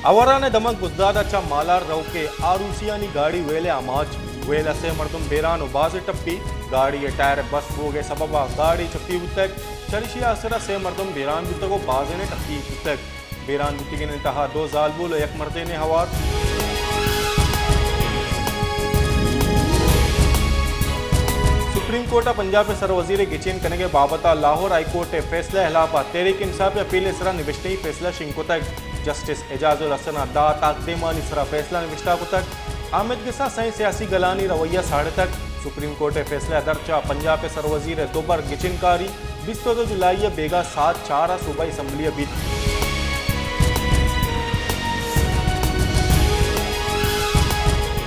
ಅವರಾನೆ ದಮಕ್ ಗುದ್ದಾದಚ್ಚ ಮಾಲಾರ್ ರೌಕೆ ಆರುಸಿಯಾನಿ ಗಾಡಿ ವೇಲೆ ಅಮಾಜ್ ವೇಲಸೆ ಮರ್ದುಂ ಬೇರಾನು ಬಾಜೆ ಟಪ್ಪಿ ಗಾಡಿಯ tyre bus ಬೋಗೆ ಸಬಬ ಗಾಡಿ ಚಪ್ಪಿ ಉತ್ತಕ್ ಚರಿಶಿಯ ಅಸರ ಸೆ ಮರ್ದುಂ ಬೇರಾನ್ ಗುತ್ತಗೋ ಬಾಜೆನೆ ಟಪ್ಪಿ ಉತ್ತಕ್ ಬೇರಾನ್ ಗುತ್ತಿಗೆ ನಿಂತಹ ದೋ ಜಾಲ್ಬೂಲ್ ಯಕ್ ಮರ್ದೇನೆ ಹವಾರ್ सुप्रीम कोर्ट पंजाब में सर वजीर गिचेन कने के बाबता लाहौर हाईकोर्ट फैसला हिलाफा तहरीक इंसाफ अपील सरा निविष्टे फैसला शिंको तक जस्टिस एजाजुल हसन अदा ताकदेमानी सरा फैसला निविष्टा को तक आमिद के साथ सही सियासी गलानी रवैया साढ़े तक सुप्रीम कोर्ट फैसला दर्चा पंजाब के सर वजीर दोबर गिचनकारी 22 जुलाई बेगा 7-4 सूबाई असम्बली बीत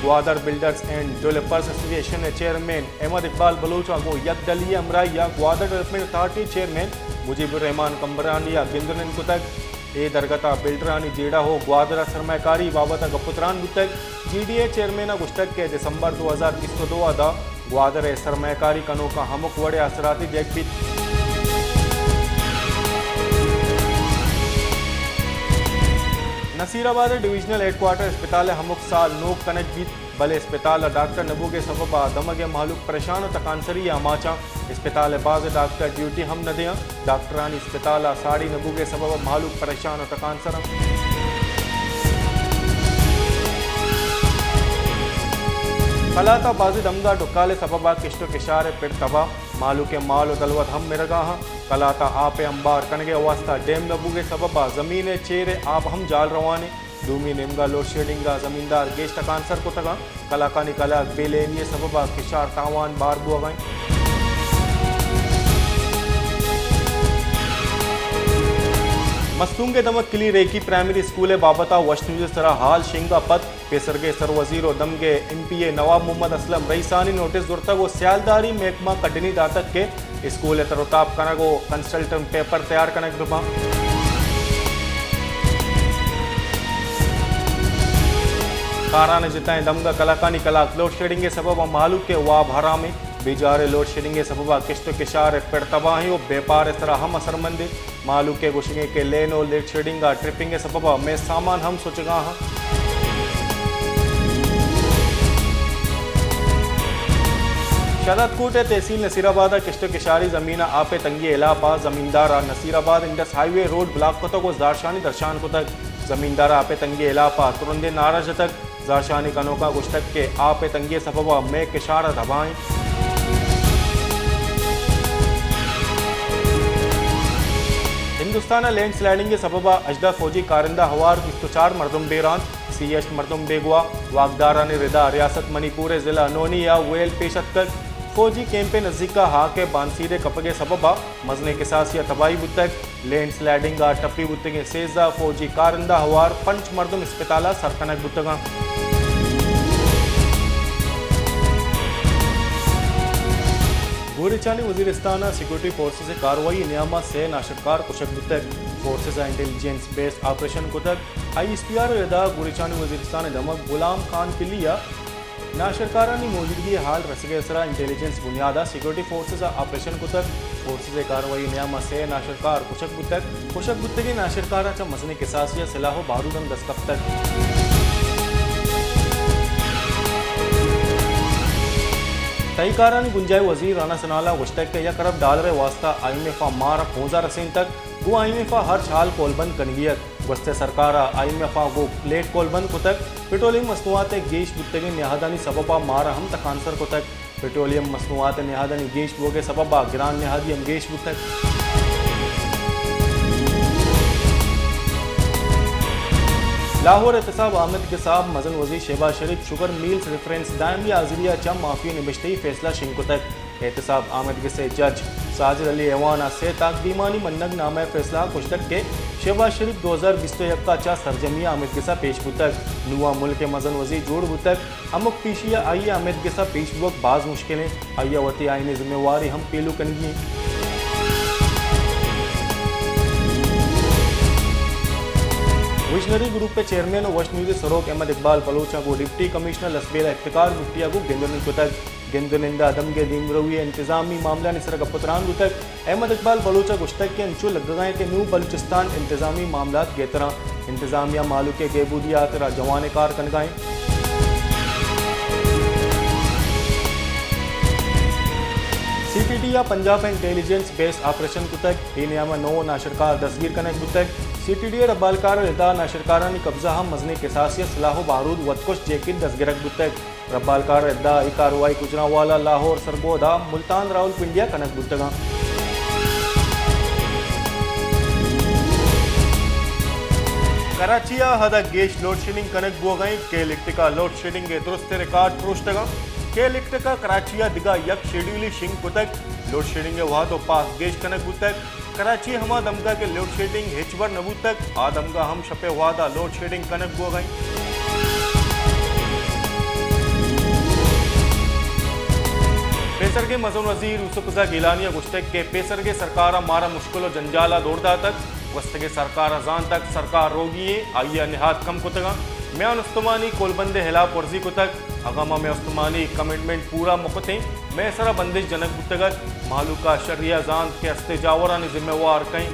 Gwadar builders and developers association chairman Ahmed Iqbal Baloch आगो यकदलीय अमराइया Gwadar development authority chairman Mujibur Rahman कंबरानिया गिंदुनन कुतक ए दरगता बिल्डरानी जेड़ा हो ग्वादर सरमाकारी बाबत गपुत्रान गुतक जीडीए चेयरमैन गुश्तक के दिसंबर 2022 अदा ग्वादर सरमाकारी कनो का हमक वड़े असराती देख भी नसीराबाद डिविजनल हेडक्वार्टर अस्पताल हमुक साल नोक कनेक्ट बीत भले अस्पताल डॉक्टर नबू के सबबा दमगे मालूक परेशान तकानसरी आमाचा अस्पताल बाज डॉक्टर ड्यूटी हम न दिया डॉक्टरानी अस्पताल साड़ी नबू के सबब मालूक परेशान तकानसर कलाता बाजी दमगा डुकाले सबबा किश्तो किशारे पिड़ तबा मालू के माल दलवत हम मिरगा कलाता आपे अंबार कनगे वास्ता डैम नबू के सबबा जमीन चेरे आप हम जाल रवाने दूमी निमगा लोड शेडिंगा जमींदार गेश तकानसर को तगा कलाकानी कला बेलेनिये सबबा किशार तावान बार बुआ गए मस्तूंगे दमक किली रेकी प्राइमरी स्कूल बाबता वशनुज सरा हाल शिंगा पद पेसरगे सर वजीरो दमगे MPA नवाब मोहम्मद असलम रईसानी नोटिस दुर्तगो स्यालदारी महकमा कटनी दातक के स्कूल तरताब कनगो कंसल्टेंट पेपर तैयार कनक दुबा काराने जिताएं दमगा कलाकानी कलाक लोड शेडिंग के सबब मालू के वाब हरा में बेजारे लोड शेडिंग के सबब किश्त किशार पेड़ तबाही और बेपार इस तरह हम असरमंदे मालू के गुशिंगे के लेनो लेड शेडिंग ट्रिपिंग के सबब में सामान हम सोचगा हाँ शदतकोट तहसील नसीराबाद किश्त किशारी ज़मीन आपे तंगी इलापा ज़मींदारा Nasirabad Indus highway road block को तक जारशानी दर्शान को तक ज़मींदारा आपे तंगी इलापा तुरंदे नाराज तक जारशानी कनोका गुश्तक के आपे तंगी सबबा में किशारा दबाएं हिंदुस्तान लैंड स्लाइडिंग के सबबा अजदा फौजी कारिंदा हवार 24 मरदम बेरान CH मरदम बेगवा वागदारा ने रिदा रियासत मणिपुर जिला नोनी या वेल पेशत तक फौजी कैंप नज़दीका हा के बानसीरे कपगे सबबा मजने के सासिया तबाही बुतक लैंड स्लाइडिंग टप्पी बुतगे सेजा फौजी कारिंदा हवार पंच मरदम अस्पताला सरकनक बुतगा गोरिचानी वजीरिस्तान सिक्योरिटी फोर्सेस कार्रवाई नियामा से नाशकार कुशक बुतक फोर्सेस इंटेलिजेंस बेस्ड ऑपरेशन कुतक ISPR रदा गोरिचानी वजीरिस्तान दमक गुलाम खान किलिया नाशरकारानी मौजूदगी हाल रसगे असरा इंटेलिजेंस बुनियादा सिक्योरिटी फोर्सेस ऑपरेशन कुतक फोर्सेस कार्रवाई नियामा से नाशरकार कुशक बुतगी नाशरकारा चा मसने किसासिया सिलाहो बारूदन दस्तक तक तयकारानी गुंजाई वजीर राना सनाला वश्तक के $1 अरब वास्ता IMF मार 2000 तक वो IMF हर हाल कोलबंद कनगियत वस्ते सरकारा IMF गो लेट कोलबंद को तक पेट्रोलियम मसनूआत गेश बुतगे निहादानी सबबा मार हम तकानसर को तक पेट्रोलियम मसनूआत निहादानी गेश बोगे सबबा गिरान निहादी हम गेश बुतक लाहौर एहतसाब आमिद के साहब मजन वजी शहबाज शरीफ शुगर मिल्स रेफरेंस दायमी आजरिया चम माफी निबश्ते फैसला शिंको तक एहतसाब आमिद के से जज साजिद अली एवाना से ताकदीमानी मन्नग नामा फैसला कुश्तक के शहबाज शरीफ 2021 का चा सरजमिया आमिद के साथ पेश बुतक नुआ मुल्क के मजन वजी जोड़ बुतक अमुक पीशिया आइए आमिद के साथ पेश बुक बाज मुश्किलें आइया वती आईनी जिम्मेवारी हम पेलू कनगी विजनरी ग्रुप के चेयरमैन वश न्यूज सरोक अहमद इकबाल बलोचा को डिप्टी कमिश्नर लसबेला इफ्तिकार गुट्टिया को गेंदन कुतक गेंदनिंद अदम के दिमरवी इंतजामी मामला निसर गपतरान गुतक अहमद इकबाल बलोचा गुश्तक के अंचु लगगाएं के न्यू बलूचिस्तान इंतजामी मामला गेतरा इंतजामिया मालू के गेबूदिया तरा जवान कार कनगाएं CTD या पंजाब इंटेलिजेंस बेस ऑपरेशन कुतक हीनियामा नो नाशरकार दसगीर कनक गुतक CTD रब्बालकार इदा नाशरकारानी कब्जा हम मजने केसासियत सलाह बारूद वतकुश जेकिन दसगिरक गुतक रब्बालकार इदा ई कार्रवाई गुजरावाला लाहौर सरगोदा मुल्तान रावलपिंडिया कनक गुतगा कराचिया हदा गेश लोड शेडिंग कनक बोगई के लिक्टिका लोड शेडिंग के दुरुस्त रिकॉर्ड प्रोस्टगा के लिक्टिका कराचिया दिगा यक शेड्यूली शिंग कुतक लोड शेडिंग वहां तो पास गेश कनक गुतक कराची हमा दमगा के लोड शेडिंग हिचबर नबूतक आदमगा हम शपे वादा लोड शेडिंग कनक बोगई पेसर के मजून वजीर यूसुफ गिलानिया गुश्तक के पेसर के सरकार मारा मुश्किल जंजाला दौड़दा तक वस्त के सरकार अजान तक सरकार रोगी आइया निहात कम कुतगा मैं उस्तमानी कोलबंदे हिलाफ वर्जी कुतक अगमा में उस्तमानी कमिटमेंट पूरा मुकते मैं सरा बंदिश जनक गुतगत मालूका शरिया जान के अस्ते जावरा ने जिम्मेवार कहीं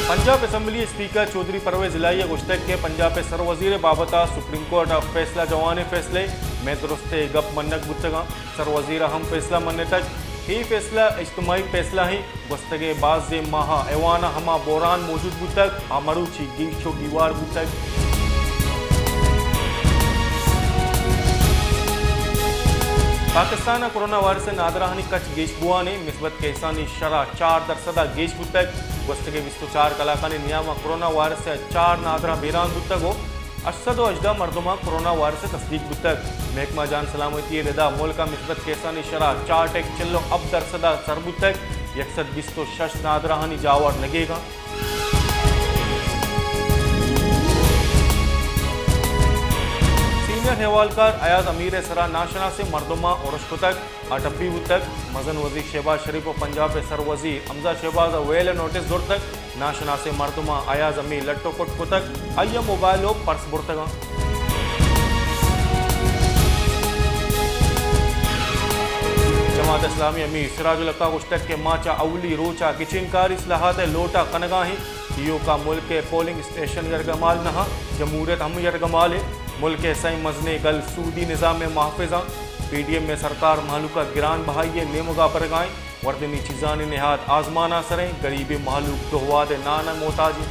पंजाब असम्बली स्पीकर चौधरी परवेज इलाही गुश्तक के पंजाब के सर वजीर बाबता सुप्रीम कोर्ट ऑफ फैसला जवान फैसले में दुरुस्ते गप मन्नक गुतगा सर वजीर हम फैसला मन्ने तक ही फैसला इज्तमाही फैसला ही गुस्तगे बाज माह एवाना हमा बोरान मौजूद गुतक आमरूची गीशो गीवार गुतक पाकिस्तान कोरोना वायरस से नादराहानी कच गेश बुआ ने मिसबत के एहसानी शरा 4% गेश गुतक गुस्तगे 24 कलाका ने नियामा कोरोना वायरस से 4 नादरा बेरान गुतक हो 80 मरदमा कोरोना वायरस से तस्दीक गुतक महकमा जान सलामती रिदा मुल्क का मिसबत के एहसानी शरा 4 टेक चिल्लो अब दरसदा सरबुतक 126 नादराहानी जावर लगेगा हवालकार अयाज अमीर सरा नाशना से मरदमा और तक अटब्बी तक मजन वजीर शहबाज शरीफ और पंजाब सर वजीर हमजा शहबाज वेल नोटिस दुर तक नाशना से मरदमा अयाज अमीर लट्टो को तक अय मोबाइल और पर्स बुरतगा जमात इस्लामी अमीर सिराजुल हक गुश्तक के माचा अवली रोचा किचनकार इसलाहत लोटा कनगाही ईओ का मुल्क के पोलिंग स्टेशन यरगमाल नहा जमहूरियत हम यरगमाल मुल्क सई मजने गल सूदी निज़ाम में महफिजा PDM में सरकार महलूका गिरान बहाइए नेमुगा पर गाएं वर्दनी चीज़ानी निहात आजमाना सरें गरीबी महलूक दोहवाद नाना मोहताजी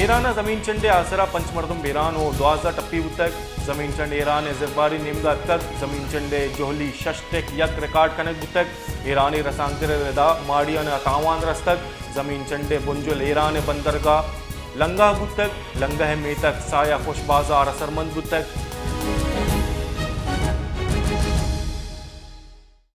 ईरान जमीन चंडे आसरा पंचमर्दम बेरान और 12 टप्पी तक जमीन चंड ईरान जरबारी निमगा तक जमीन चंडे जोहली शश्तेक यक रिकॉर्ड कनक तक ईरानी रसांगर रदा माड़िया ने अतावान रस तक जमीन चंडे बुंजुल ईरान बंदरगाह लंगा गुतक लंगा में तक साया खुश बाजार असरमंद गुतक